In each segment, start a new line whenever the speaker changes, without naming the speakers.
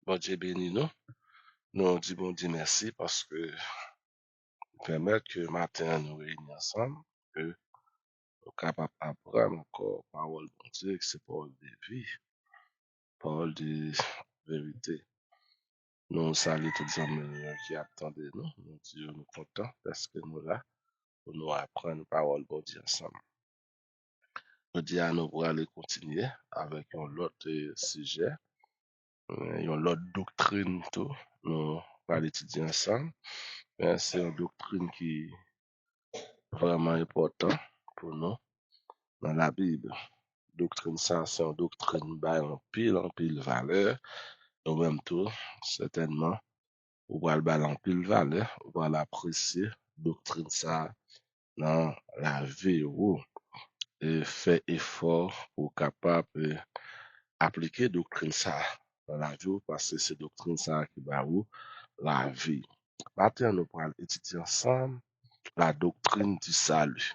Bon Dieu béni nous. Nous disons bon Dieu merci parce que permet que matin nous réunissons ensemble, que nous sommes capables d'apprendre encore parole de Dieu, que c'est parole de vie, parole de vérité. Nous saluons tous les amis qui attendent nous. Nous disons nous contents parce que nous là pour nous apprendre parole de Dieu ensemble. Nous disons nous pour aller continuer avec un autre sujet, une autre doctrine tout. Nous allons étudier ensemble. C'est une doctrine qui vraiment important pour nous dans la Bible. Doctrine ça, c'est une doctrine en pile valeur. En même temps, certainement, on va le en pile valeur, on va l'apprécier. Doctrine ça dans la vie ou et fait effort pour capable appliquer doctrine ça dans la vie parce que c'est doctrine ça qui va où la vie. Maintenant, nous allons étudier ensemble la doctrine du salut.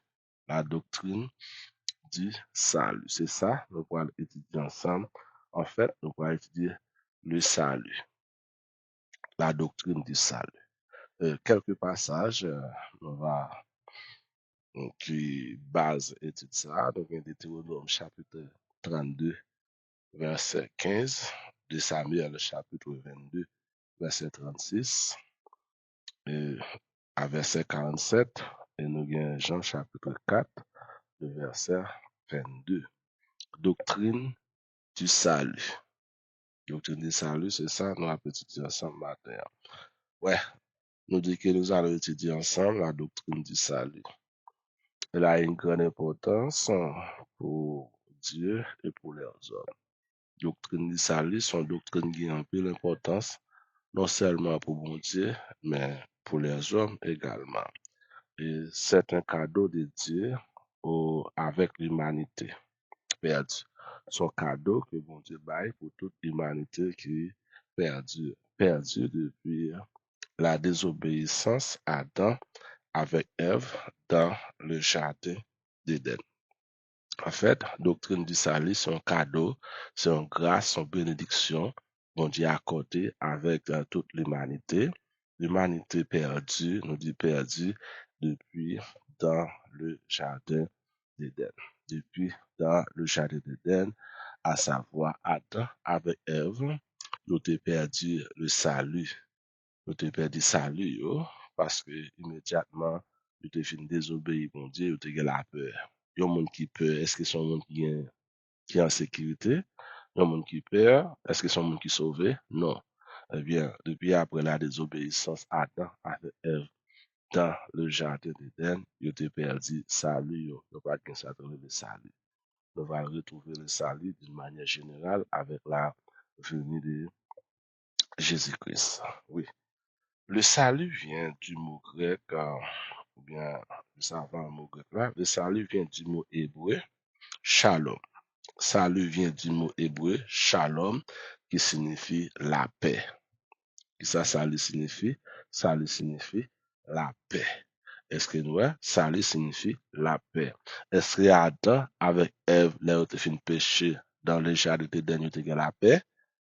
La doctrine du salut. C'est ça, nous allons étudier ensemble. En fait, nous allons étudier le salut, la doctrine du salut. Quelques passages, on va qui base étude ça. Donc, en Deutéronome chapitre 32, verset 15, de Samuel chapitre 22, verset 36, et à verset 47, et nous avons Jean chapitre 4, le verset 22. Doctrine du salut. Doctrine du salut, c'est ça, nous allons étudier ensemble matin. Ouais, nous dit que nous allons étudier ensemble la doctrine du salut. Elle a une grande importance pour Dieu et pour les hommes. Doctrine du salut, son doctrine qui a un peu d'importance, non seulement pour mon Dieu, mais pour les hommes également. Et c'est un cadeau de Dieu avec l'humanité perdue. Son cadeau que bon Dieu baille pour toute l'humanité qui est perdue depuis la désobéissance à Adam avec Ève dans le jardin d'Éden. En fait, doctrine du salut, c'est un cadeau, c'est une grâce, une bénédiction, bon Dieu accordé avec toute l'humanité. L'humanité perdue, nous dit perdue, depuis dans le jardin d'Éden. Depuis dans le jardin d'Éden, à savoir Adam avec Ève, nous avons perdu le salut. Nous avons perdu le salut, parce que immédiatement, nous avons fini désobéir, bon Dieu, nous avons la peur. Il y a un monde qui peur, est-ce que c'est un monde qui est en sécurité? Il y a un monde qui peur, est-ce que c'est un monde qui est sauvé? Non. Eh bien, depuis après la désobéissance, Adam avec Ève dans le jardin d'Éden, il a perdu salut, il n'y a pas de ça le salut. Nous allons retrouver le salut d'une manière générale avec la venue de Jésus-Christ. Oui. Le salut vient du mot grec, ou bien, ça va un mot grec là. Le salut vient du mot hébreu, shalom. Salut vient du mot hébreu, shalom, qui signifie la paix. Et ça, salut signifie? Salut signifie la paix. Est-ce que nous, salut signifie la paix? Est-ce que Adam, avec Ève, là, ont fait péché dans le jardin d'Éden, ils ont la paix?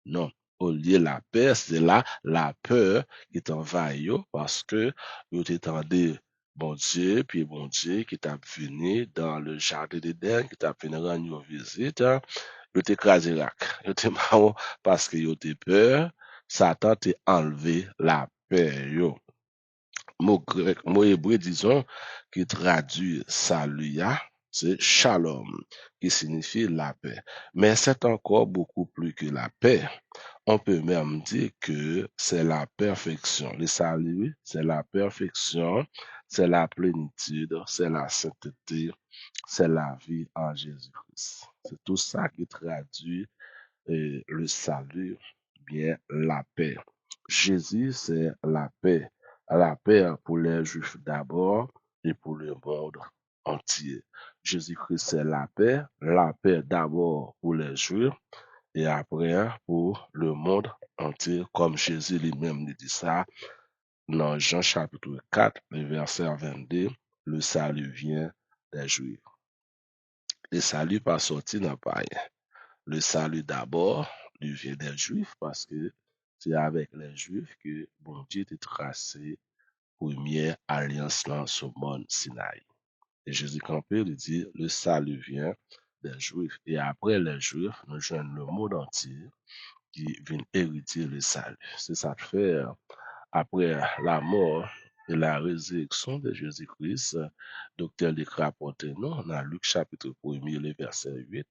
Non. Au lieu de la paix, c'est là la peur qui t'envahit parce que vous t'étendez bon Dieu, puis bon Dieu qui t'a venu dans le jardin d'Éden, qui t'a venu rendre une visite, vous t'écrasé là. Vous t'es marrant parce que vous t'es peur, Satan t'a enlevé la paix, yo. Mot grec, mot hébreu, disons, qui traduit salut, c'est shalom, qui signifie la paix. Mais c'est encore beaucoup plus que la paix. On peut même dire que c'est la perfection. Le salut, c'est la perfection, c'est la plénitude, c'est la sainteté, c'est la vie en Jésus-Christ. C'est tout ça qui traduit le salut, bien la paix. Jésus, c'est la paix. La paix pour les Juifs d'abord et pour le monde entier. Jésus-Christ, c'est la paix d'abord pour les Juifs et après pour le monde entier, comme Jésus lui-même dit ça dans Jean chapitre 4, le verset 22, le salut vient des Juifs. Le salut pas sorti dans païen. Le salut d'abord lui vient des Juifs parce que c'est avec les Juifs que bon Dieu a tracé première alliance là sur Mont Sinaï. Et Jésus campé, il dit, le salut vient des Juifs. Et après les Juifs, nous joignons le monde entier qui vient hériter le salut. C'est ça que fait après la mort et la résurrection de Jésus-Christ, docteur Luc rapporte nous dans Luc chapitre 1er, le verset 8,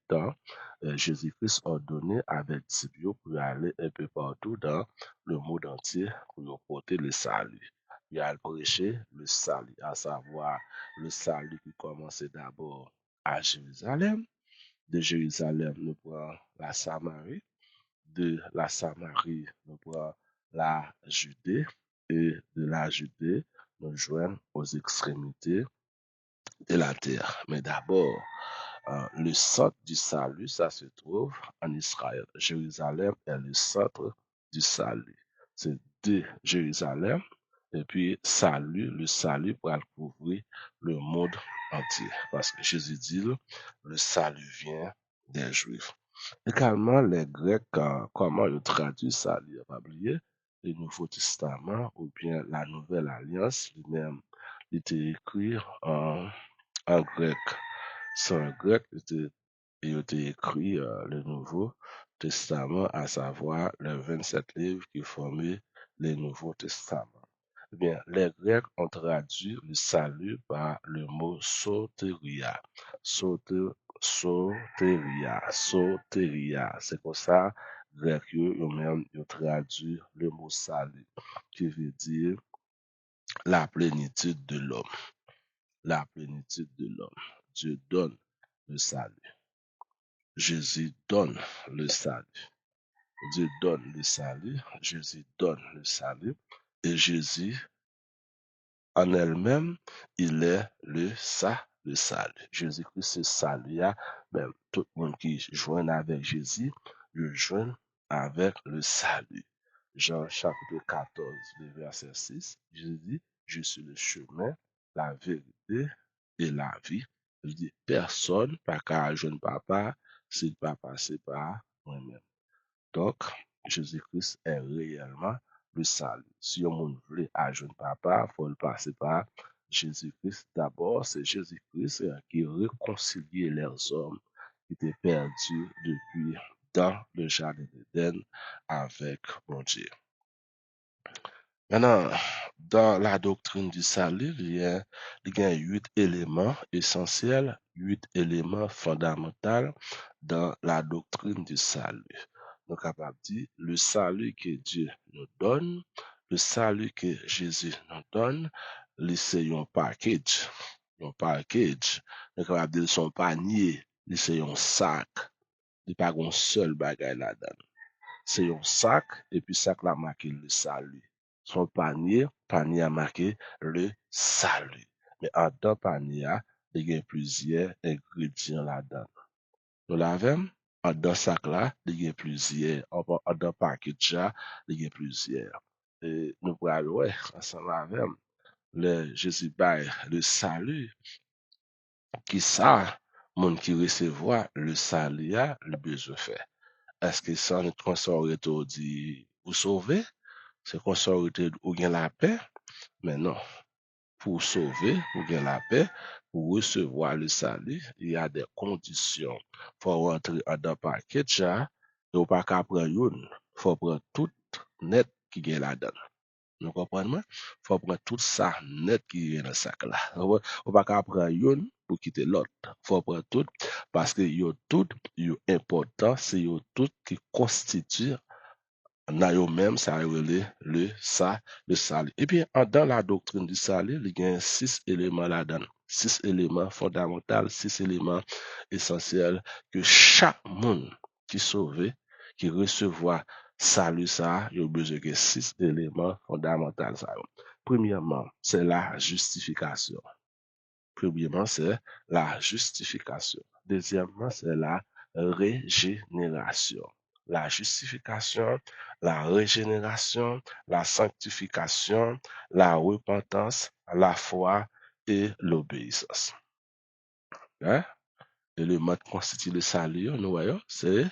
Jésus-Christ a donné avec Tibio pour aller un peu partout dans le monde entier pour porter le salut. Il a prêché le salut, à savoir le salut qui commençait d'abord à Jérusalem. De Jérusalem, nous prenons la Samarie. De la Samarie, nous prenons la Judée. Et de la Judée, nous joignons aux extrémités de la terre. Mais d'abord, le centre du salut, ça se trouve en Israël. Jérusalem est le centre du salut. C'est de Jérusalem et puis salut, le salut pour couvrir le monde entier. Parce que Jésus dit, le salut vient des Juifs. Également, les Grecs, comment ils traduisent salut, pas oublier, le Nouveau Testament ou bien la Nouvelle Alliance, lui-même, il était écrit en grec. C'est en grec, il était écrit le Nouveau Testament, à savoir les 27 livres qui formaient le Nouveau Testament. Eh bien, les Grecs ont traduit le salut par le mot soteria. Soteria. C'est comme ça, Grecs, eux-mêmes, ils ont traduit le mot salut, qui veut dire la plénitude de l'homme. La plénitude de l'homme. Dieu donne le salut. Jésus donne le salut. Dieu donne le salut. Jésus donne le salut. Et Jésus, en elle-même, il est le salut. Jésus-Christ, c'est salut. Même tout le monde qui joint avec Jésus, le joint avec le salut. Jean chapitre 14, le verset 6, Jésus dit, je suis le chemin, la vérité et la vie. Il dit, personne pas qu'à joindre papa, s'il pas passer par moi-même. Donc, Jésus-Christ est réellement le salut. Si on veut joindre papa, il faut le passer par Jésus-Christ. D'abord, c'est Jésus-Christ qui réconcilie les hommes qui étaient perdus depuis dans le jardin d'Éden avec mon Dieu. Maintenant, dans la doctrine du salut, il y a 8 éléments essentiels, 8 éléments fondamentaux dans la doctrine du salut. Nous sommes capables de dire le salut que Dieu nous donne, le salut que Jésus nous donne, c'est un package. Un package. Nous sommes capables de dire son panier, c'est un sac. Il n'y a pas un seul bagage là-dedans. C'est un sac, et puis sac là marqué le salut. Son panier a marqué le salut. Mais en dans panier, il y a plusieurs ingrédients là-dedans. Nous l'avons, en dans sac là, il y a plusieurs. En dans package là, il y a plusieurs. Et nous pourrons ouais, ensemble avec le Jésus bail le salut, qui ça, monde qui recevoir le salut a le besoin faire. Est-ce que ça nous console dit vous sauver? C'est console ou bien la paix? Mais non. Pour sauver, pour gagner la paix, pour recevoir le salut, il y a des conditions. Il faut rentrer dans le paquet, et ou pas qu'à prendre une. Il faut prendre tout net qui est là-dedans. Vous comprenez? Il faut prendre tout ça net qui est dans le sac là. Ou pas qu'à prendre une pour quitter l'autre. Il faut prendre tout parce que tout est important, c'est tout qui constitue dans eux-mêmes, ça relève le salut. Et puis, dans la doctrine du salut, il y a 6 éléments là-dedans. 6 éléments fondamentaux, 6 éléments essentiels que chaque monde qui sauvé, qui recevoir salut ça, il y a besoin de 6 éléments fondamentaux. Ça. Premièrement, c'est la justification. Premièrement, c'est la justification. Deuxièmement, c'est la régénération. La justification, la régénération, la sanctification, la repentance, la foi et l'obéissance. Hein? Et le mode constitue le salut, nous voyons, c'est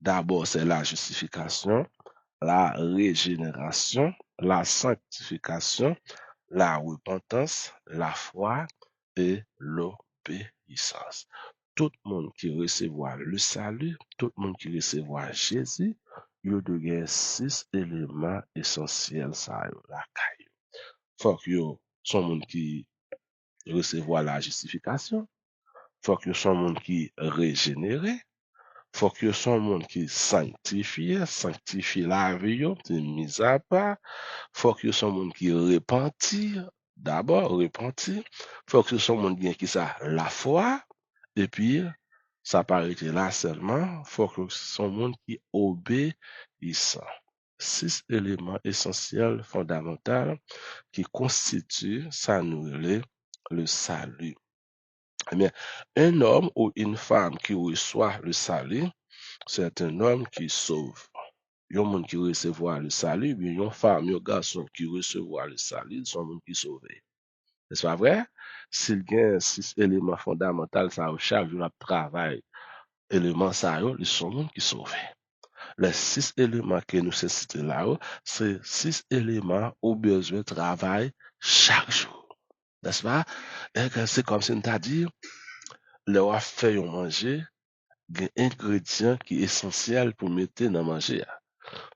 d'abord c'est la justification, la régénération, la sanctification, la repentance, la foi et l'obéissance. Tout le monde qui recevra le salut, tout le monde qui recevra Jésus, il y a 6 éléments essentiels ça la caille. Faut que son monde qui recevra la justification, faut que son monde qui régénéré, faut que son monde qui sanctifie la vie, c'est mis à part. Faut que son monde qui repentir, d'abord repentir. Faut que son monde qui ça la foi. Et puis, ça paraît là seulement. Faut que son monde qui obéisse. 6 éléments essentiels, fondamentaux, qui constituent, ça nous relève le salut. Eh bien, un homme ou une femme qui reçoit le salut, c'est un homme qui sauve. Yon monde qui recevoir le salut, bien yon femme, yon garçon qui recevoir le salut, son monde qui sauve. N'est-ce pas vrai? S'il y a 6 éléments fondamentaux, ça chaque jour de travail, éléments ça ils sont monde qui sauve. Les 6 éléments que nous citons là, c'est 6 éléments au besoin de travail chaque jour. N'est-ce pas? C'est comme si on t'a dit, leur fait manger, des ingrédients qui sont essentiels pour mettre dans manger.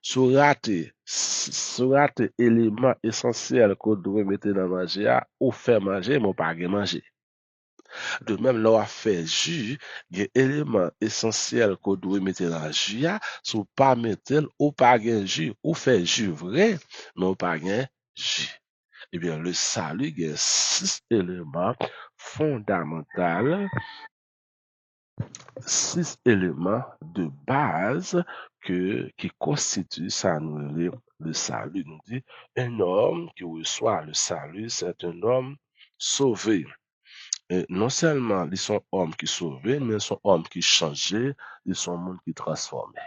Sourate élément essentiel qu'on doit mettre dans manger, ou faire manger, mais pas manger. De même, là, fait jus, il y a élément essentiel qu'on doit mettre dans le jus, si pas mettre ou pas jus, ou faire jus vrai, mais pas jus. Eh bien, le salut, il y a 6 éléments fondamentaux, 6 éléments de base qui constituent ça, le salut. Nous dit, un homme qui reçoit le salut, c'est un homme sauvé. Et non seulement ils sont hommes qui sauvés, mais ils sont hommes qui changés, ils sont monde qui transformés.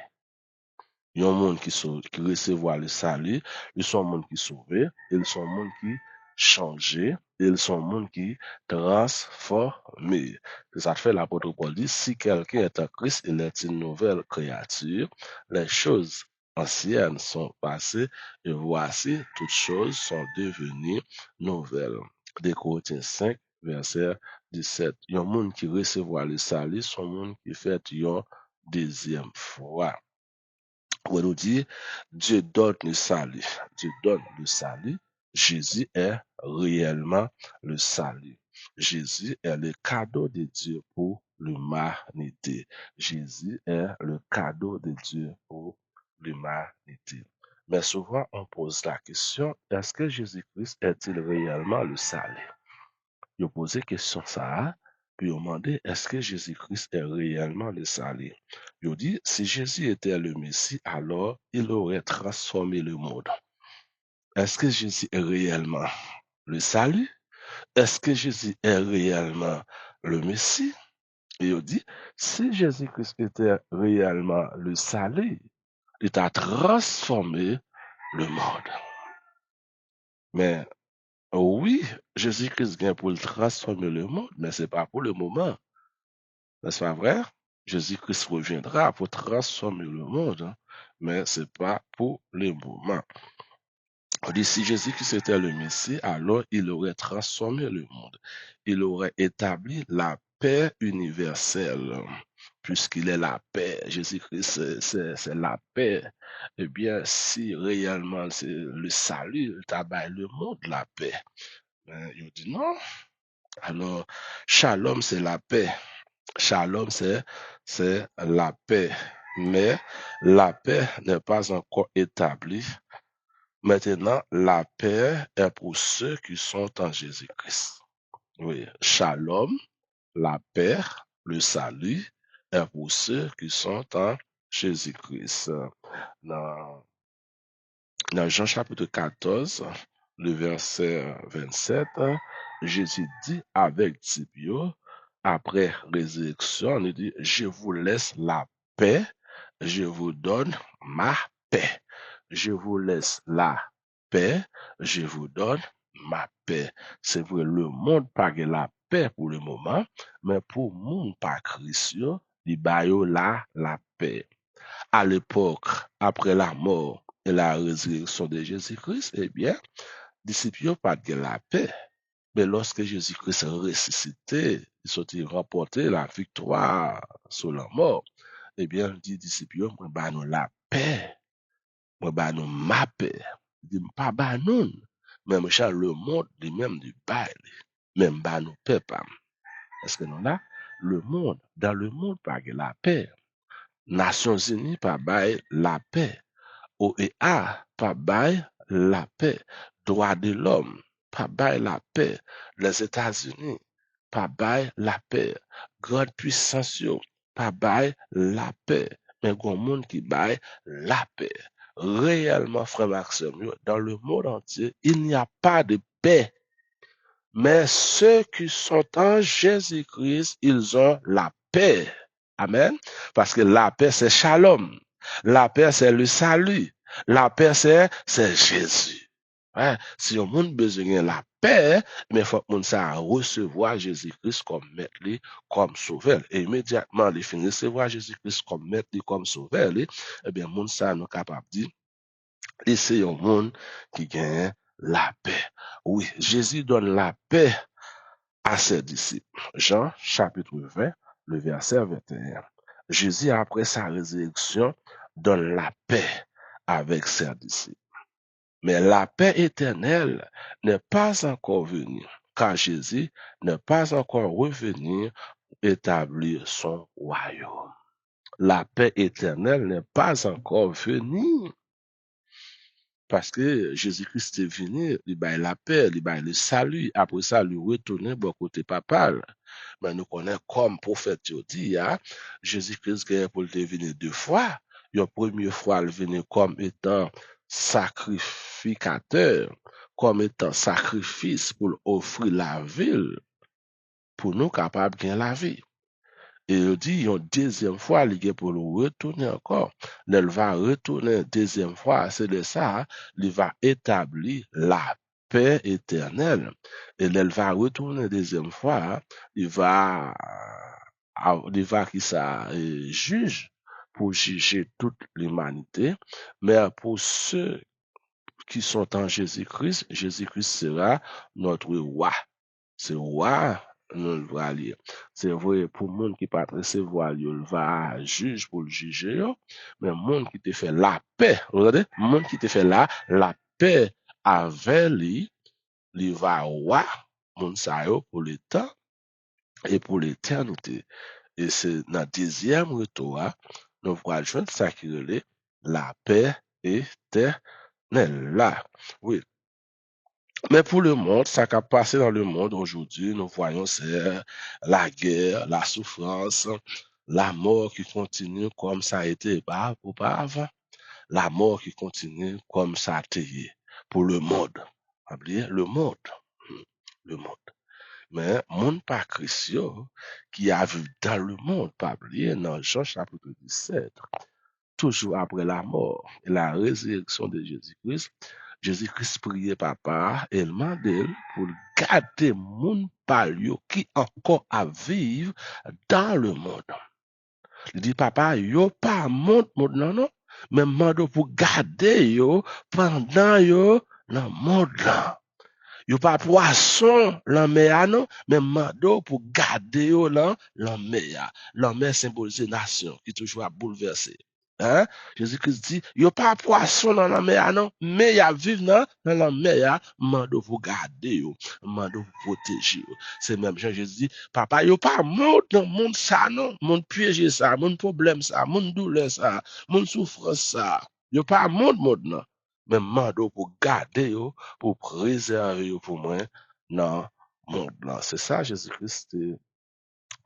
Il y a un monde qui recevoir le salut, ils sont monde qui sauvés, ils sont monde qui changés, ils sont monde qui transformés. C'est ça fait l'apôtre Paul dit, si quelqu'un est en Christ, il est une nouvelle créature. Les choses anciennes sont passées et voici, toutes choses sont devenues nouvelles. Des Corinthiens 5, verset 17. Il y a un monde qui recevoir le salut, son monde qui fait une deuxième fois. On nous dit, Dieu donne le salut. Dieu donne le salut. Jésus est réellement le salut. Jésus est le cadeau de Dieu pour l'humanité. Jésus est le cadeau de Dieu pour l'humanité. Mais souvent, on pose la question, est-ce que Jésus-Christ est-il réellement le salut? Yo posé question ça, puis yo demandé, est-ce que Jésus-Christ est réellement le salut? Yo dit, si Jésus était le Messie, alors il aurait transformé le monde. Est-ce que Jésus est réellement le salut? Est-ce que Jésus est réellement le Messie? Et yo dit, si Jésus-Christ était réellement le salut, il a transformé le monde. Mais oui, Jésus-Christ vient pour transformer le monde, mais c'est pas pour le moment. N'est-ce pas vrai? Jésus-Christ reviendra pour transformer le monde, hein, mais c'est pas pour le moment. On dit, si Jésus-Christ était le Messie, alors il aurait transformé le monde. Il aurait établi la paix universelle, puisqu'il est la paix. Jésus-Christ, c'est la paix. Eh bien, si réellement c'est le salut, il tabaille le monde, la paix. Ben, il dit non. Alors, shalom, c'est la paix. Shalom, c'est la paix. Mais la paix n'est pas encore établie. Maintenant, la paix est pour ceux qui sont en Jésus-Christ. Oui, shalom, la paix, le salut est pour ceux qui sont en Jésus-Christ. Dans, dans Jean chapitre 14, le verset 27, Jésus dit avec Tibio, après résurrection, il dit, je vous laisse la paix, je vous donne ma paix. Je vous laisse la paix, je vous donne ma paix. C'est vrai, le monde pas la paix pour le moment, mais pour le monde pas Christ, il baille la paix. À l'époque, après la mort, et la résurrection de Jésus-Christ, eh bien, disciples n'ont pas de la paix. Mais lorsque Jésus-Christ est ressuscité, ils sont remporté la victoire sur la mort, eh bien, dit disciples, moi, bah, nous la paix, moi, bah, nous ma paix. Il dit, pas bah, nous, même Charles, le monde, lui-même du bail, même bah, nous paix pas. Est-ce que nous là, le monde, dans le monde, pas de la paix. Nations Unies, pas bail la paix. OEA, pas bail la paix. Droits de l'homme, pas bail la paix. Les États-Unis, pas bail la paix. Grande puissance, yo, pas bail la paix. Mais grand monde qui bail la paix. Réellement, frère Maxime, yo, dans le monde entier, il n'y a pas de paix. Mais ceux qui sont en Jésus-Christ, ils ont la paix. Amen. Parce que la paix, c'est shalom. La paix, c'est le salut. La paix, c'est Jésus. Ouais. Si on a besoin de la paix, mais il faut que ça recevoir Jésus-Christ comme maître, comme sauveur. Et immédiatement, il finit de recevoir Jésus-Christ comme maître, comme sauveur, eh bien, moun ça nous capable de dire, et c'est un monde qui gagne la paix. Oui, Jésus donne la paix à ses disciples. Jean, chapitre 20, le verset 21. Jésus, après sa résurrection, donne la paix avec ses disciples. Mais la paix éternelle n'est pas encore venue, car Jésus n'est pas encore revenu établir son royaume. La paix éternelle n'est pas encore venue. Parce que Jésus-Christ est venu, il baille la paix, il baille le salut. Après ça, il retourne bon côté papal. Mais nous connaissons comme prophète dit, Jésus-Christ est pour le venir deux fois. La première fois, il venait comme étant sacrificateur, comme étant sacrifice pour offrir la ville, pour nous capables de gagner la vie. Et il dit, une deuxième fois, il est pour le retourner encore. Il va retourner une deuxième fois, c'est de ça, il va établir la paix éternelle. Et il va retourner une deuxième fois, il va qui ça, juge pour juger toute l'humanité. Mais pour ceux qui sont en Jésus-Christ, Jésus-Christ sera notre roi. C'est roi, nous le va lire. C'est vrai, pour le monde qui pas recevoir, il va juge pour le juger, mais le monde qui te fait la paix, vous regardez, le monde qui te fait la paix avec lui, il va roi, monde ça pour le temps et pour l'éternité. Et c'est dans le deuxième retour, nous allons joindre ça qui est la paix éternelle là. Oui. Mais pour le monde, ça qui a passé dans le monde aujourd'hui, nous voyons c'est la guerre, la souffrance, la mort qui continue comme ça a été auparavant, la mort qui continue comme ça a été pour le monde. Oubliez le monde, le monde. Mais monde pas chrétien qui a vu dans le monde, pas oublier dans Jean chapitre 17, toujours après la mort et la résurrection de Jésus-Christ. Jésus-Christ priait papa et demandait pour garder mon palio qui encore à vivre dans le monde. Il dit papa, yo pas monde non non, mais mando pour garder yo pendant yo dans le monde là. Yo pas poisson dans mer non, mais mando pour garder yo dans la mer. La mer symbolise nation qui toujours a bouleversé. Hein? Jésus-Christ dit, yo pas poisson dans la mer non, mais y a vivre dans la mer, mando pour garder yo, mando pour protéger yo. C'est même Jean Jésus dit, papa yo pas monde dans monde ça non, monde piège ça, monde problème ça, monde douleur ça, monde souffrance ça. Yo pas monde non, mais mando pour garder yo, pour préserver yo pour moi dans monde là. C'est ça Jésus-Christ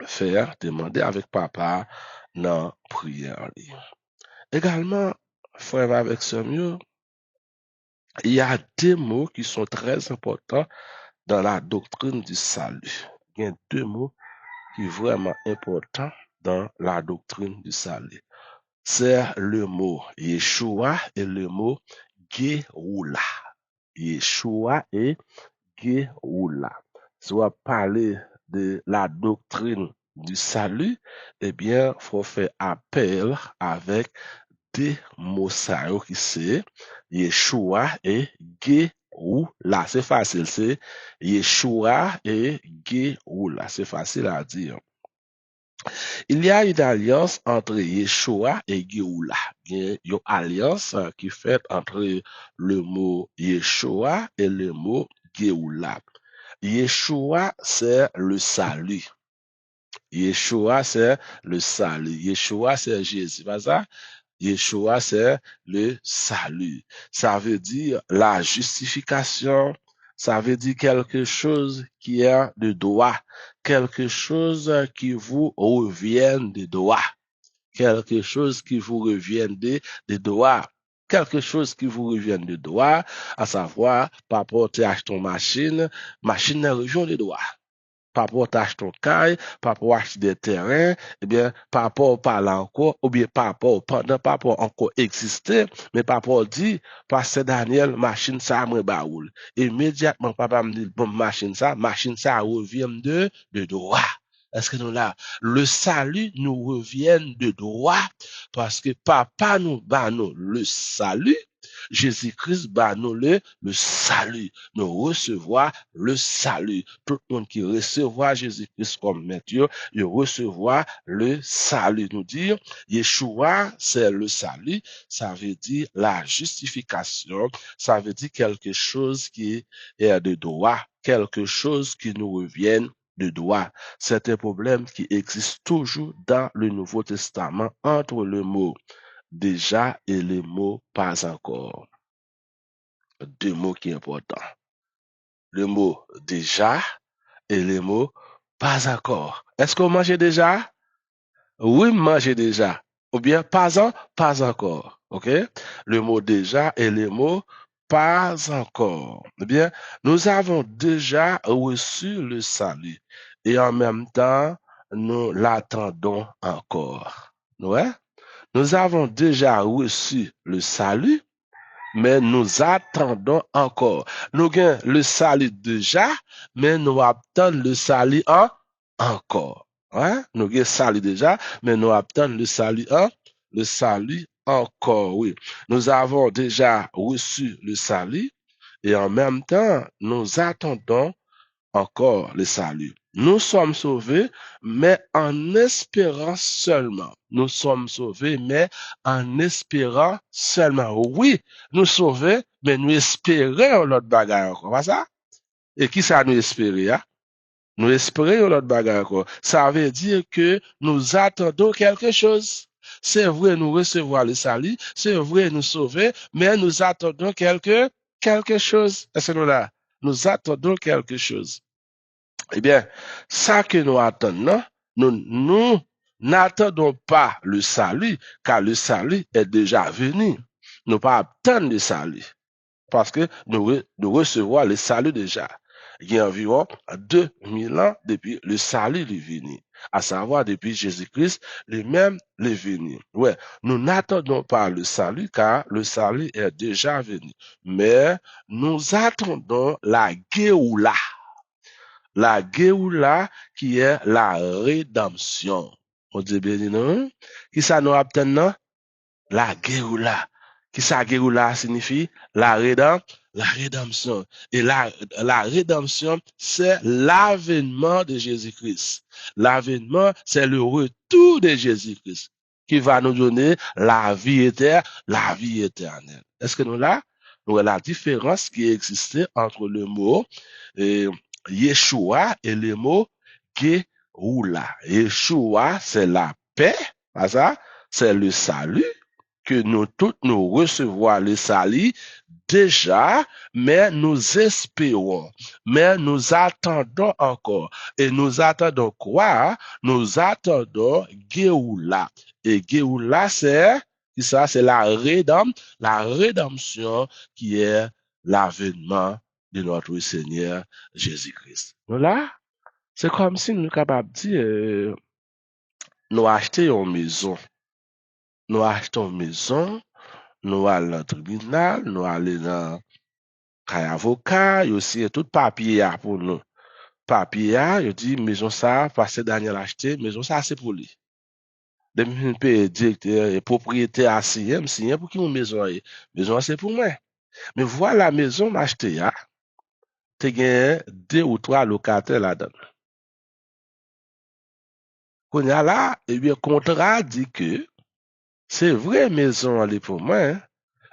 faire demander avec papa dans prière. Également, frère avec ce mieux, il y a deux mots qui sont très importants dans la doctrine du salut. Il y a deux mots qui sont vraiment importants dans la doctrine du salut. C'est le mot Yeshua et le mot Géoula. Yeshua et Géoula. Si on va parler de la doctrine du salut, eh bien, il faut faire appel avec deux mots ça yo qui c'est Yeshua et Géoula. C'est facile, c'est Yeshua et Géoula. C'est facile à dire. Il y a une alliance entre Yeshua et Géoula. Il y a une alliance qui est faite entre le mot Yeshua et le mot Géoula. Yeshua, c'est le salut. Yeshua, c'est le salut. Yeshua, c'est Jésus. Pas ça? Yeshua, c'est le salut. Ça veut dire la justification. Ça veut dire quelque chose qui est de droit. Quelque chose qui vous revient de droit. Quelque chose qui vous revient de droit. Quelque chose qui vous revient de droit, à savoir, par rapport à acheter une machine, machine revient de droit. Par rapport à acheter ton caille, par rapport à acheter des terrains, eh bien, par rapport au parler encore, ou bien par rapport au pendant, par rapport encore exister, mais par rapport à dire, parce que Daniel, machine ça, me baoul. Immédiatement, papa me dit, bon, machine ça revient de droit. Est-ce que nous là, le salut nous revient de droit, parce que papa nous bat nous le salut, Jésus-Christ bat nous le salut, nous recevoir le salut. Tout le monde qui recevra Jésus-Christ comme maître, il recevra le salut. Nous dire, Yeshua, c'est le salut, ça veut dire la justification, ça veut dire quelque chose qui est de droit, quelque chose qui nous revient de droit. C'est un problème qui existe toujours dans le Nouveau Testament entre le mot déjà et le mot pas encore. Deux mots qui sont importants. Le mot déjà et le mot pas encore. Est-ce qu'on mange déjà? Oui, manger déjà. Ou bien pas encore. OK? Le mot déjà et le mot pas encore. Eh bien, nous avons déjà reçu le salut et en même temps, nous l'attendons encore. Ouais? Nous avons déjà reçu le salut, mais nous attendons encore. Nous avons le salut déjà, mais nous attendons le salut encore. Hein? Nous avons le salut déjà, mais nous attendons le salut encore. Oui. Nous avons déjà reçu le salut et en même temps, nous attendons encore le salut. Nous sommes sauvés, mais en espérant seulement. Nous sommes sauvés, mais en espérant seulement. Oui, nous sauvés, mais nous espérons l'autre bagaille encore. Pas ça? Et qui ça nous espérer, hein? Nous espérons l'autre bagaille encore. Ça veut dire que nous attendons quelque chose. C'est vrai, nous recevons le salut. C'est vrai, nous sauver, mais nous attendons quelque chose. Est-ce que nous là? Nous attendons quelque chose. Eh bien, ça que nous attendons, nous n'attendons pas le salut, car le salut est déjà venu. Nous pas attendre le salut, parce que nous recevons le salut déjà. Il y a environ 2000 ans depuis le salut est venu, à savoir depuis Jésus-Christ, lui-même est venu. Ouais, nous n'attendons pas le salut, car le salut est déjà venu. Mais nous attendons la Géoula. La Géoula qui est la rédemption. On dit bien non? Qui ça nous obtient non? La Géoula. Qui ça Géoula signifie? La rédemption. Et la rédemption, c'est l'avènement de Jésus-Christ. L'avènement, c'est le retour de Jésus-Christ qui va nous donner la vie éternelle. Est-ce que nous là? Nous la différence qui existait entre le mot Yeshua et le mot Géoula. Yeshua, c'est la paix, pas ça? C'est le salut que nous tous nous recevons le salut déjà, mais nous espérons, mais nous attendons encore. Et nous attendons quoi? Nous attendons Géoula. Et Géoula, c'est ça, c'est la rédemption qui est l'avènement de notre Seigneur Jésus-Christ. Là, c'est comme si nous sommes capables de dire, nous achetons une maison. Nous achetons une maison, nous allons dans le tribunal, nous allons dans le avocat, il y a aussi tout papier pour nous. Papier, il dit, maison ça, parce que Daniel a acheté, maison ça, c'est pour lui. Demi paye directeur et propriétaire à signer pour qui une maison est. Maison c'est pour moi. Mais voilà maison m'acheter là, tu gagné 2 ou 3 locataires là-dedans. Qu'on y a là, eh bien, contrat dit que c'est vrai maison elle est pour moi, hein,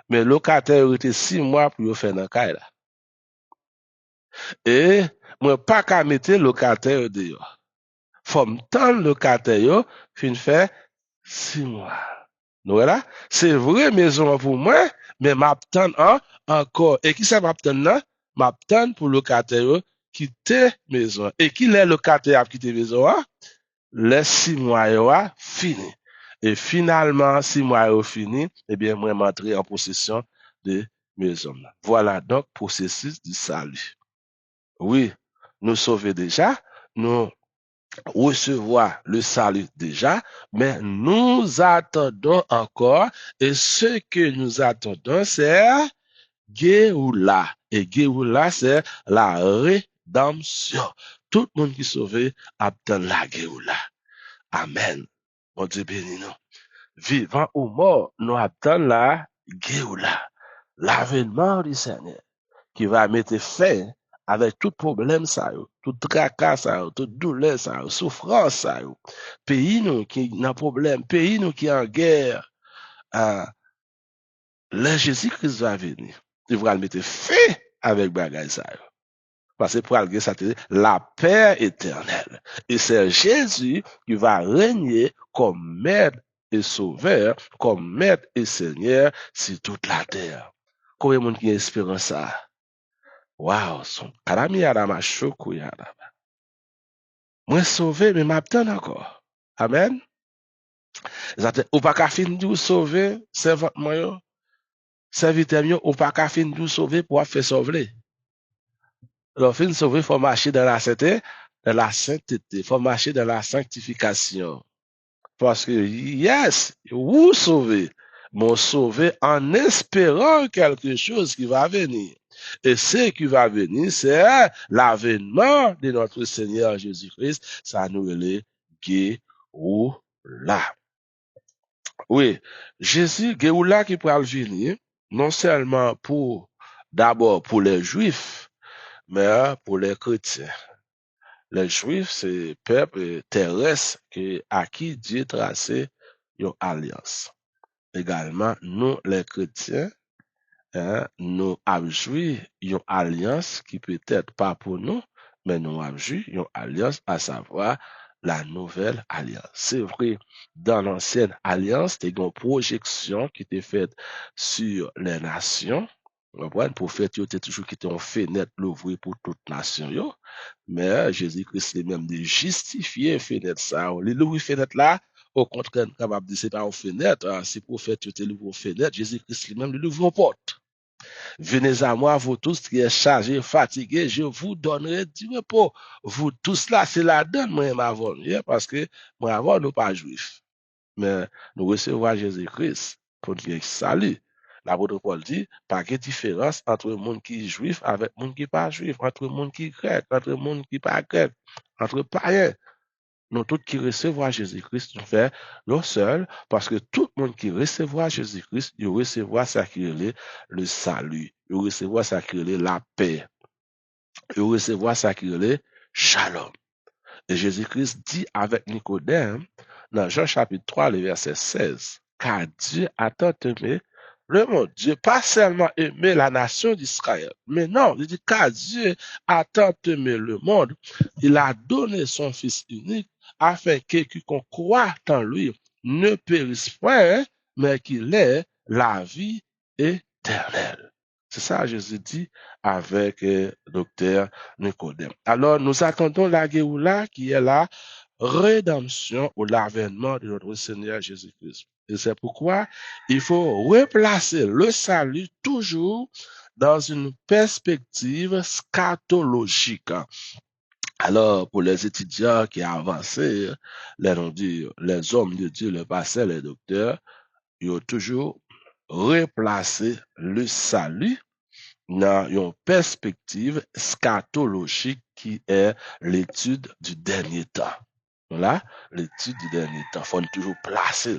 mais locataire était 6 mois pour faire dans caille là. Et moi pas qu'à mettre locataire dehors. Faut m'tendre locataire yo fin faire 6 mois. Donc là, c'est vrai maison pour moi, mais m'attendre encore. Et qui ça m'attendre là? M'attendre pour locataire yo quitter maison. Et qui les locataire a quitté maison hein? Les 6 mois yo a fini. Et finalement, 6 mois yo fini, eh bien, moi m'entrer en possession de maison là. Voilà donc processus du salut. Oui, nous sauver déjà, nous recevoir le salut déjà, mais nous attendons encore, et ce que nous attendons, c'est Géoula. Et Géoula, c'est la rédemption. Tout le monde qui est sauvé attend la Géoula. Amen. Mon Dieu béni nous. Vivant ou mort, nous attendons la Géoula. L'avènement du Seigneur qui va mettre fin avec tout problème ça yo, tout tracas ça yo, toute douleur ça yo, souffrance ça yo. Pays nous qui n'a problème, pays nous qui en guerre, euh, le Jésus-Christ va venir. Il va mettre fin avec bagay ça yo. Parce que pour aller ça la paix éternelle. Et c'est Jésus qui va régner comme maître et sauveur, comme maître et seigneur sur toute la terre. Combien de monde qui espère ça? Wow, son karami yarama choku yarama. Moi sauvé, mais m'attend encore. Amen. Ou pas qu'à fin de sauver, servant moi, serviteur yo, ou pas qu'à fin de sauver pour faire sauver. Alors, fin de sauver, faut marcher dans la sainteté, faut marcher dans la sanctification. Parce que, yes, vous sauvez, mais sauvé en espérant quelque chose qui va venir. Et ce qui va venir, c'est l'avènement de notre Seigneur Jésus-Christ. Ça nous est Géoula. Oui, Jésus, Géoula qui pourra venir, non seulement d'abord pour les Juifs, mais pour les chrétiens. Les Juifs, c'est peuple terrestre à qui Dieu tracé une alliance. Également, nous, les chrétiens, hein, nous avons joué une alliance qui peut-être pas pour nous, mais nous avons joué une alliance, à savoir la nouvelle alliance. C'est vrai, dans l'ancienne alliance, il y a une projection qui était faite sur les nations. Le prophète était toujours qui était en fenêtre l'ouvrir pour toute nation. Yo. Mais Jésus-Christ est même de justifier fenêtre ça. L'ouvrir fenêtre là, au contraire, capable de dire c'est pas une fenêtre, hein, si prophète était l'ouvrir une fenêtre, Jésus-Christ lui-même l'ouvre une porte. Venez à moi, vous tous qui êtes chargés, fatigués, je vous donnerai du repos. Vous tous là, c'est la donne, moi, avant, parce que moi, avant, nous pas juifs. Mais nous recevons Jésus-Christ pour nous salut. L'apôtre Paul dit, pas de différence entre le monde qui est juif avec le monde qui n'est pas juif, entre le monde qui est grec, entre le monde qui n'est pas grec, entre païens. Nous tous qui recevons Jésus-Christ, nous faisons nous seuls, parce que tout le monde qui recevra Jésus-Christ, il recevra ça qui est le salut, il recevra ça qui est la paix, il recevra ça qui est shalom. Et Jésus-Christ dit avec Nicodème, dans Jean chapitre 3, le verset 16, car Dieu a tant aimé le monde. Dieu pas seulement aimé la nation d'Israël, mais non, il dit car Dieu a tant aimé le monde, il a donné son Fils unique afin que quiconque croit en lui ne périsse point, mais qu'il ait la vie éternelle. C'est ça Jésus dit avec docteur Nicodème. Alors, nous attendons la Géoula qui est la rédemption ou l'avènement de notre Seigneur Jésus-Christ. Et c'est pourquoi il faut replacer le salut toujours dans une perspective scatologique. Alors, pour les étudiants qui avancent, les hommes de Dieu, les pasteurs, les docteurs, ils ont toujours replacé le salut dans une perspective scatologique qui est l'étude du dernier temps. Là, l'étude du dernier temps, faut toujours placer.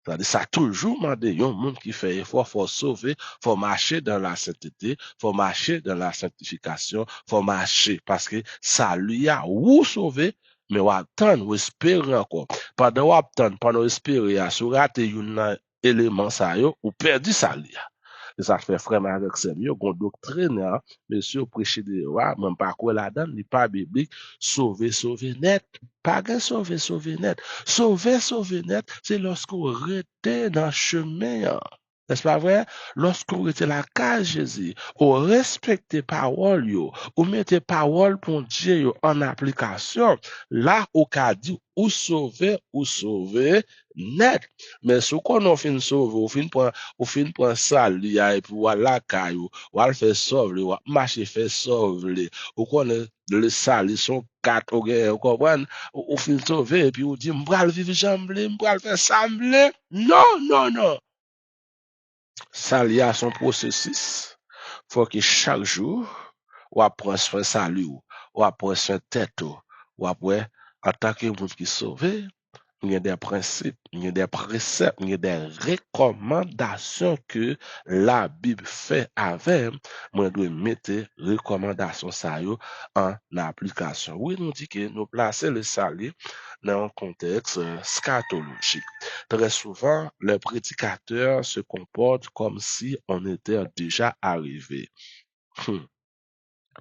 C'est-à-dire, ça a toujours demandé, il y a un monde qui fait effort, faut sauver, faut marcher dans la sainteté, faut marcher dans la sanctification, faut marcher, parce que ça lui a ou sauvé, mais ou attendre, ou espérer encore. Pendant ou attendre, pendant espérer, à se rater un élément ça yo, ou perdu ça lui a. Et ça fait vraiment avec ces mieux, qu'on doctrine, hein, monsieur, prêcher de roi, même pas quoi là-dedans, n'est pas biblique, sauver, sauver net, pas que sauver, sauver net. Sauver net, c'est lorsqu'on était dans le chemin, hein. N'est-ce pas vrai? Lorsqu'on était la case Jésus, on respectait parole, yo, on mettait parole pour Dieu yo, en application, là, on a dit, ou sauver net. Mais ce qu'on a fait sauver, on fin prendre ça, et puis voilà, caillou, ou al fait sauver, ou marcher fait sauver, ou qu'on le sale, ils sont quatre, vous comprenez? Ou fin sauver, et puis on dit, m'bral vivre jamblé, m'bral faire samblé. Non, non, non. Ça, il y a son processus. Faut que chaque jour, ou apprend soin salut, ou apprend soin tête, ou après, en tant que monde qui sauvé, il y a des principes, il y a des préceptes, il y a des recommandations que la Bible fait avec. Moi, je dois mettre recommandations ça yo en application. Oui, nous dit que nous placer le salut dans un contexte scatologique. Très souvent, les prédicateurs se comportent comme si on était déjà arrivé.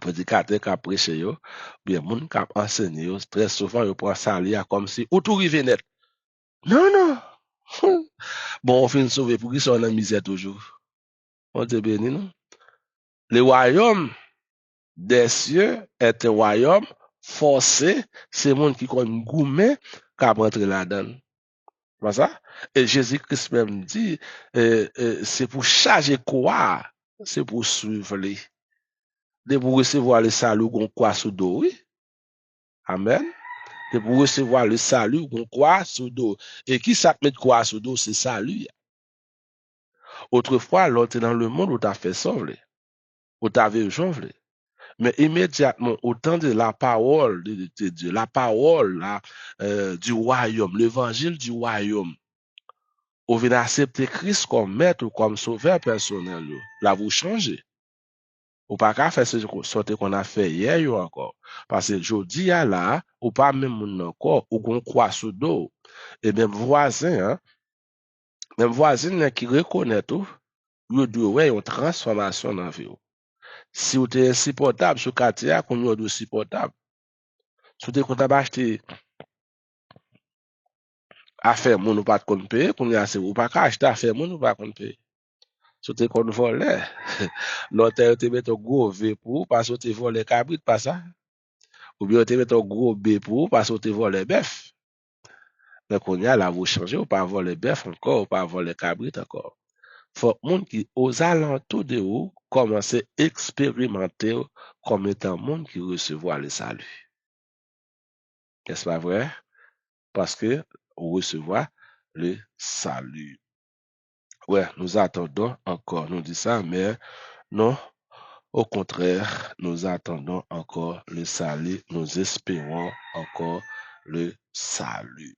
Prédicateur qui a prêché yo, bien, moun qui a enseigné yo, très souvent, yo prend salut comme si ou tout rive net. Non, non. Bon, on finit sauver pour qu'ils soient dans la misère toujours. On te bénit, non? Le royaume des cieux est un royaume forcé. C'est le monde qui connaît gourmet qui a rentré là-dedans. Pas ça? Et Jésus-Christ même dit, c'est pour charger quoi? C'est pour suivre les. De pour recevoir le salut qu'on croit sous dos, oui. Amen. De pour recevoir le salut qu'on croit sous dos. Et qui ça met quoi sous dos? C'est salut. Autrefois, l'autre dans le monde, où t'as fait sauver, où t'avais jonglé. Mais immédiatement, autant de la parole de Dieu, la parole là, du royaume, l'évangile du royaume, vous venez accepter Christ comme maître ou comme sauveur personnel, là, vous changez. Ou pas qu'à faire ce qu'on a fait hier encore. Parce que je dis là, ou pas même mon encore, ou qu'on croit sous dos. Et même voisin, hein, même voisin qui reconnaît tout, il doit une transformation dans la vie. Si vous êtes insupportable sur quartier, qu'on est supportable. Si vous êtes content d'acheter affaire, mon ou pas de compte payer, qu'on est assez, ou pas acheter affaire, mon ou pas compte payer. Si vous êtes qu'on volé, l'autre te met un gros V pour, parce que tu volé cabrit, pas ça. Ou bien tu met un gros B pour, parce que tu volé bœuf. Mais qu'on y a là, vous changez, ou pas voler bœuf encore, ou pas voler cabrit encore. Faut monde qui, aux alentours de vous, commence à expérimenter comme étant monde qui recevoir le salut. N'est-ce pas vrai? Parce que recevoir le salut. Ouais, nous attendons encore, nous dit ça, mais non, au contraire, nous attendons encore le salut, nous espérons encore le salut.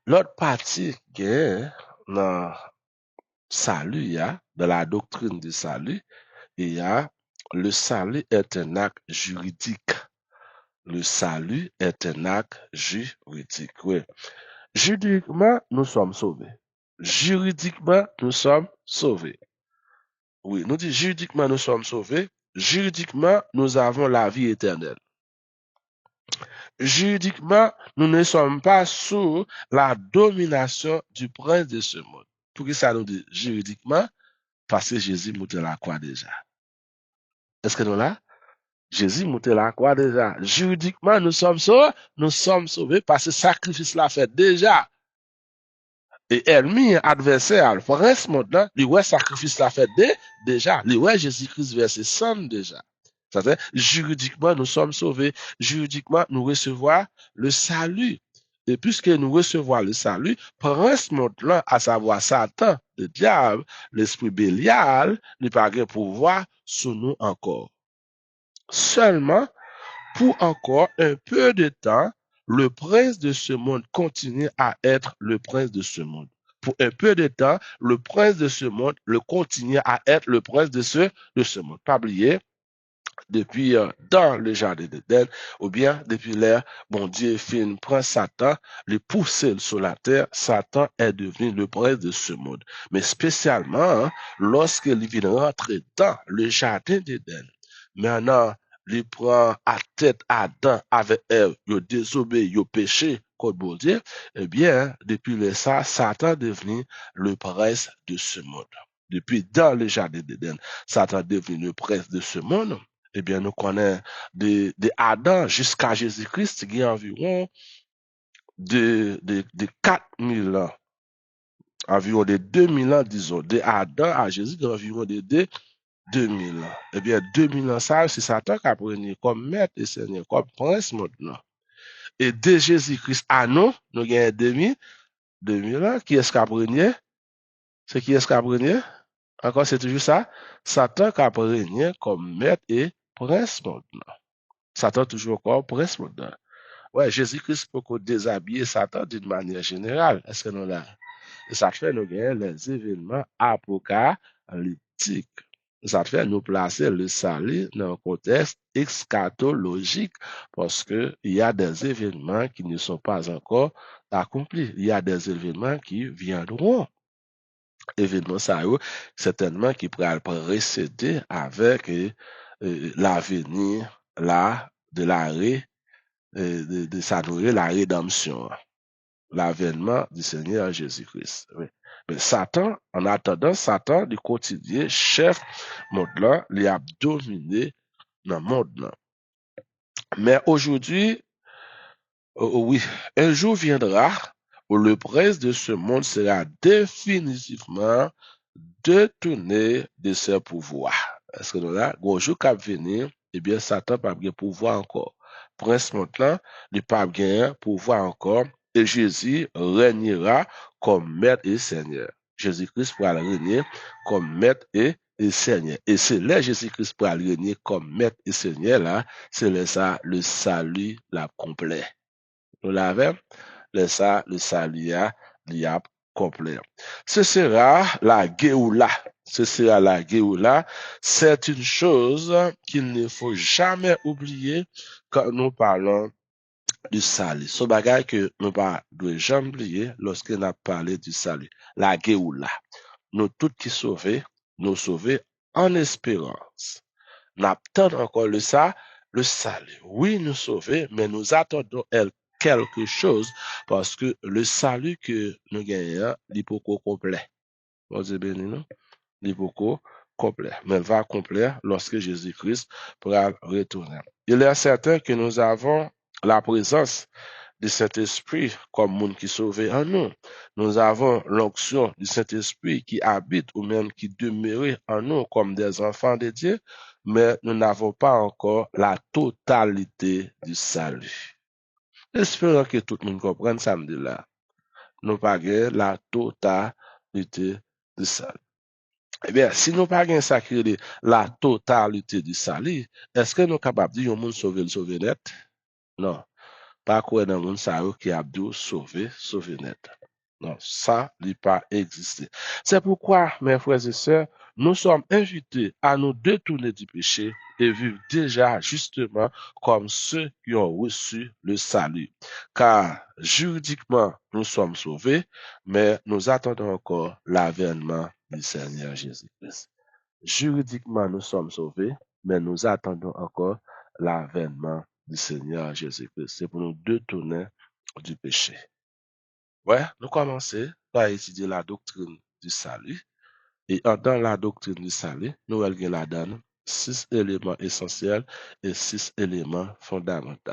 L'autre partie qui est dans le salut, il y a, dans la doctrine du salut, il y a le salut est un acte juridique. Le salut est un acte juridique. Oui. Juridiquement, nous sommes sauvés. Juridiquement, nous sommes sauvés. Oui, nous disons juridiquement, nous sommes sauvés. Juridiquement, nous avons la vie éternelle. Juridiquement, nous ne sommes pas sous la domination du prince de ce monde. Pour que ça nous dit juridiquement, parce que Jésus monte la croix déjà. Est-ce que nous là? Jésus monte la croix déjà. Juridiquement, nous sommes sauvés parce que le sacrifice l'a fait déjà. Et ennemi, adversaire, prince monde, lui ouais sacrifice l'a fait déjà. Lui ouais Jésus-Christ verset 100 déjà. C'est-à-dire, juridiquement, nous sommes sauvés. Juridiquement, nous recevons le salut. Et puisque nous recevons le salut, prince monde-là, à savoir Satan, le diable, l'esprit bélial, n'a pas de pouvoir sur nous encore. Seulement, pour encore un peu de temps, le prince de ce monde continue à être le prince de ce monde. Pour un peu de temps, le prince de ce monde le continue à être le prince de ce monde. Pas oublier, depuis dans le jardin d'Éden, ou bien depuis l'ère, bon Dieu fin prend Satan, le pousser sur la terre, Satan est devenu le prince de ce monde. Mais spécialement, lorsqu'il vient rentrer dans le jardin d'Éden, maintenant, il prend à tête Adam avec Ève, il désobéit, il péché contre bon Dieu, eh bien, depuis le ça, Satan est devenu le prince de ce monde. Depuis dans le jardin d'Éden, Satan est devenu le prince de ce monde. Eh bien, nous connaissons de Adam jusqu'à Jésus-Christ, qui est environ de 4000 ans, environ de 2000 ans, disons. De Adam à Jésus, qui est environ de 2000 ans. Eh bien, 2000 ans, ça, c'est Satan qui a pris comme maître et seigneur, comme prince maintenant. Et de Jésus-Christ à nous, nous avons 2000 ans. Qui est-ce qui a pris? C'est qui est-ce qui a pris? Encore, c'est toujours ça. Satan qui a pris comme maître et prince maintenant. Satan toujours encore prince maintenant. Ouais, Jésus-Christ peut déshabiller Satan d'une manière générale. Est-ce que nous là? Et ça fait nous gagner les événements apocalyptiques. Ça fait nous placer le salut dans un contexte eschatologique parce que il y a des événements qui ne sont pas encore accomplis. Il y a des événements qui viendront. Événements ça certainement qui pourraient précéder avec l'avenir là de l'arrêt de s'adorer la rédemption, l'avènement du Seigneur Jésus-Christ. Oui. Mais Satan, en attendant, Satan, du quotidien, chef monde là, il a dominé dans le monde là. Mais aujourd'hui, oui, un jour viendra où le prince de ce monde sera définitivement détourné de ses pouvoirs. Est-ce que nous là, un jour qui va venir, eh bien, Satan n'a pas pouvoir encore. Prince maintenant, il n'a pas pouvoir encore. Et Jésus régnera comme maître et seigneur. Jésus-Christ pourra régner comme maître et Seigneur. Et c'est là Jésus-Christ pourra régner comme maître et seigneur là, c'est là ça le salut la complet. Nous l'avons, ça, le salut a complet. Ce sera la Géoula. Ce sera la Géoula. C'est une chose qu'il ne faut jamais oublier quand nous parlons du salut. Ce bagage que nous ne devons jamais oublier lorsqu'on a parlé du salut. La Géoula. Nous tous qui sauvés, nous sauvés en espérance. Nous attendons encore le salut. Oui, nous sauver, mais nous attendons quelque chose parce que le salut que nous gagnons, il est beaucoup complet. Bon Dieu béni, non? Il est beaucoup complet. Mais il va complet lorsque Jésus-Christ pourra retourner. Il est certain que nous avons la présence du Saint-Esprit comme monde qui sauvé en nous. Nous avons l'onction du Saint-Esprit qui habite ou même qui demeure en nous comme des enfants de Dieu, mais nous n'avons pas encore la totalité du salut. Espérons que tout le monde comprenne ça me dit là. Nous pas la totalité du salut. Eh bien, si nous pas ça qui est la totalité du salut, est-ce que nous sommes capables de dire que nous sauver net? Non. Pas quoi dans le monde qui a dû sauver net. Non, ça n'est pas existé. C'est pourquoi, mes frères et sœurs, nous sommes invités à nous détourner du péché et vivre déjà justement comme ceux qui ont reçu le salut. Car juridiquement, nous sommes sauvés, mais nous attendons encore l'avènement du Seigneur Jésus-Christ. Juridiquement, nous sommes sauvés, mais nous attendons encore l'avènement du Seigneur Jésus-Christ. C'est pour nous détourner du péché. Ouais, nous commençons par étudier la doctrine du salut. Et dans la doctrine du salut, nous allons la donne 6 éléments essentiels et 6 éléments fondamentaux.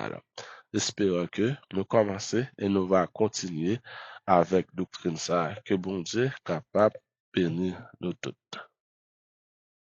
J'espère que nous commençons et nous allons continuer avec doctrine ça, que bon Dieu est capable de bénir nous toutes.